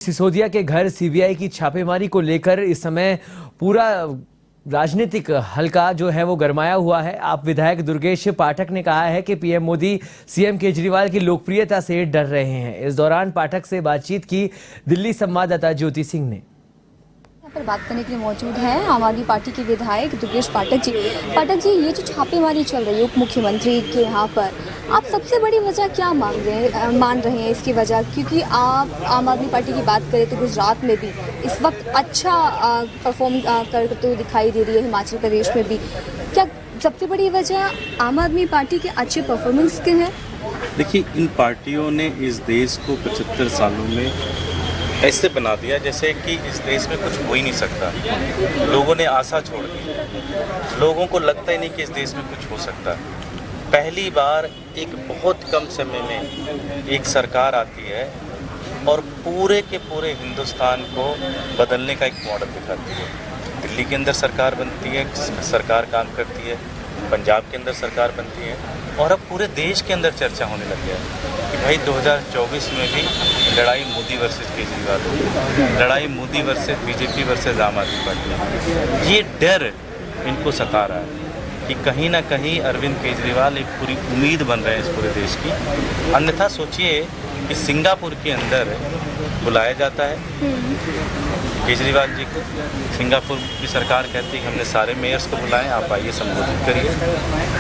सिसोदिया के घर सीबीआई की छापेमारी को लेकर इस समय पूरा राजनीतिक हलका जो है वो गरमाया हुआ है। आप विधायक दुर्गेश पाठक ने कहा है कि पीएम मोदी सीएम केजरीवाल की लोकप्रियता से डर रहे हैं। इस दौरान पाठक से बातचीत की दिल्ली संवाददाता ज्योति सिंह ने। पर बात करने के लिए मौजूद हैं आम आदमी पार्टी के विधायक दुर्गेश पाठक जी। पाठक जी, ये जो छापेमारी चल रही है उप मुख्यमंत्री के यहाँ पर, आप सबसे बड़ी वजह क्या मान रहे हैं इसकी वजह? क्योंकि आप आम आदमी पार्टी की बात करें तो गुजरात में भी इस वक्त अच्छा परफॉर्म करते हुए दिखाई दे रही है, हिमाचल प्रदेश में भी। क्या सबसे बड़ी वजह आम आदमी पार्टी के अच्छे परफॉर्मेंस के हैं? देखिए, इन पार्टियों ने इस देश को 75 सालों में ऐसे बना दिया जैसे कि इस देश में कुछ हो ही नहीं सकता। लोगों ने आशा छोड़ दी, लोगों को लगता ही नहीं कि इस देश में कुछ हो सकता। पहली बार एक बहुत कम समय में एक सरकार आती है और पूरे के पूरे हिंदुस्तान को बदलने का एक मॉडल दिखाती है। दिल्ली के अंदर सरकार बनती है, सरकार काम करती है, पंजाब के अंदर सरकार बनती है, और अब पूरे देश के अंदर चर्चा होने लग गया है कि भाई 2024 में भी लड़ाई मोदी वर्सेस केजरीवाल होगी, लड़ाई मोदी वर्सेस बीजेपी वर्सेस आम आदमी पार्टी। ये डर इनको सता रहा है कि कहीं ना कहीं अरविंद केजरीवाल एक पूरी उम्मीद बन रहे हैं इस पूरे देश की। अन्यथा सोचिए कि सिंगापुर के अंदर बुलाया जाता है केजरीवाल जी को, सिंगापुर की सरकार कहती है कि हमने सारे मेयर्स को बुलाएं, आप आइए संबोधित करिए,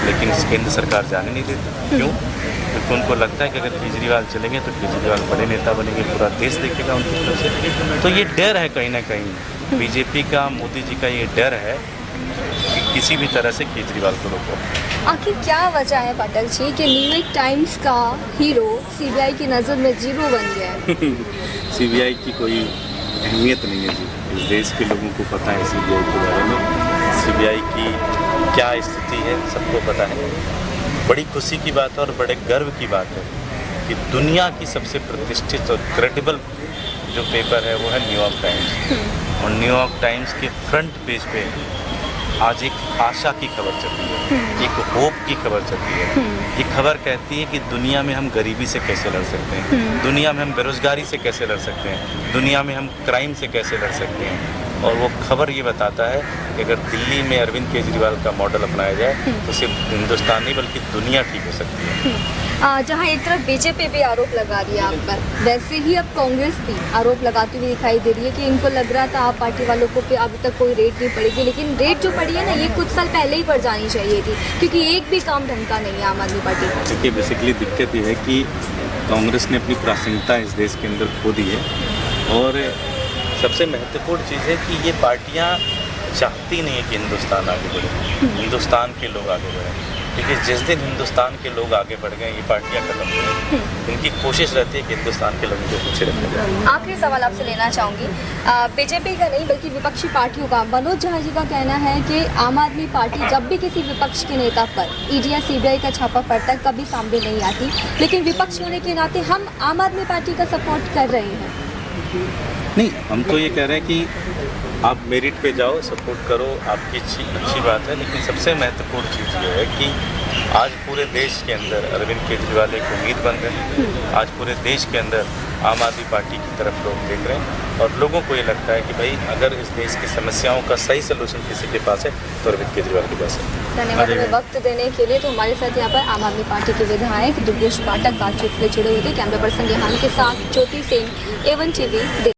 लेकिन केंद्र सरकार जाने नहीं देती। क्यों? क्योंकि उनको लगता है कि अगर केजरीवाल चलेंगे तो केजरीवाल बड़े नेता बनेंगे, पूरा देश देखेगा उनकी तरफ से। तो ये डर है कहीं ना कहीं बीजेपी का, मोदी जी का ये डर है कि किसी भी तरह से केजरीवाल को रोको। आखिर क्या वजह है पाठक जी कि न्यूयॉर्क टाइम्स का हीरो सीबीआई की नज़र में जीरो बन गया है? सीबीआई की कोई अहमियत नहीं है जी, इस देश के लोगों को पता है सीबीआई के बारे में। सीबीआई की क्या स्थिति है सबको पता है। बड़ी खुशी की बात है और बड़े गर्व की बात है कि दुनिया की सबसे प्रतिष्ठित और क्रेडिबल जो पेपर है वो है न्यूयॉर्क टाइम्स, और न्यूयॉर्क टाइम्स के फ्रंट पेज पे आज एक आशा की खबर चलती है, एक होप की खबर चलती है। ये खबर कहती है कि दुनिया में हम गरीबी से कैसे लड़ सकते हैं, दुनिया में हम बेरोजगारी से कैसे लड़ सकते हैं, दुनिया में हम क्राइम से कैसे लड़ सकते हैं। और वो खबर ये बताता है कि अगर दिल्ली में अरविंद केजरीवाल का मॉडल अपनाया जाए तो सिर्फ हिंदुस्तान नहीं बल्कि दुनिया ठीक हो सकती है। जहाँ एक तरफ बीजेपी भी आरोप लगा रही है आप पर, वैसे ही अब कांग्रेस भी आरोप लगाती हुई दिखाई दे रही है कि इनको लग रहा था आप पार्टी वालों को कि अभी तक कोई रेट नहीं पड़ेगी, लेकिन रेट जो पड़ी है ना, ये कुछ साल पहले ही पड़ जानी चाहिए थी, क्योंकि एक भी काम ढंग का नहीं है आम आदमी पार्टी का। देखिए, बेसिकली दिक्कत ये है कि कांग्रेस ने अपनी प्रासंगिकता इस देश के अंदर खो दी है, और सबसे महत्वपूर्ण चीज़ है कि ये पार्टियां चाहती नहीं है कि हिंदुस्तान आगे बढ़े, हिंदुस्तान के लोग आगे बढ़े। क्योंकि जिस दिन हिंदुस्तान के लोग आगे बढ़ गए ये पार्टियां खत्म हो गई। इनकी कोशिश रहती है कि हिंदुस्तान के लोगों को पीछे रखा जाए। आखिरी सवाल आपसे लेना चाहूँगी, बीजेपी का नहीं बल्कि विपक्षी पार्टियों का। मनोज झा जी का कहना है कि आम आदमी पार्टी जब भी किसी विपक्ष के नेता पर ईडी या सीबीआई का छापा पड़ता है कभी सामने नहीं आती, लेकिन विपक्ष होने के नाते हम आम आदमी पार्टी का सपोर्ट कर रहे हैं। नहीं, हम तो ये कह रहे हैं कि आप मेरिट पे जाओ, सपोर्ट करो, आपकी अच्छी बात है, लेकिन सबसे महत्वपूर्ण चीज़ ये है कि आज पूरे देश के अंदर अरविंद केजरीवाल एक उम्मीद बन रहे हैं। आज पूरे देश के अंदर आम आदमी पार्टी की तरफ लोग देख रहे हैं, और लोगों को ये लगता है कि भाई अगर इस देश की समस्याओं का सही सलूशन किसी के पास है तो अरविंद केजरीवाल के पास है। धन्यवाद हमें वक्त देने के लिए। तो हमारे साथ यहाँ पर आम आदमी पार्टी के विधायक दुर्गेश पाठक बातचीत में जुड़े हुए थे। कैमरा पर्सन रेहान के साथ ज्योति सिंह, A1 TV।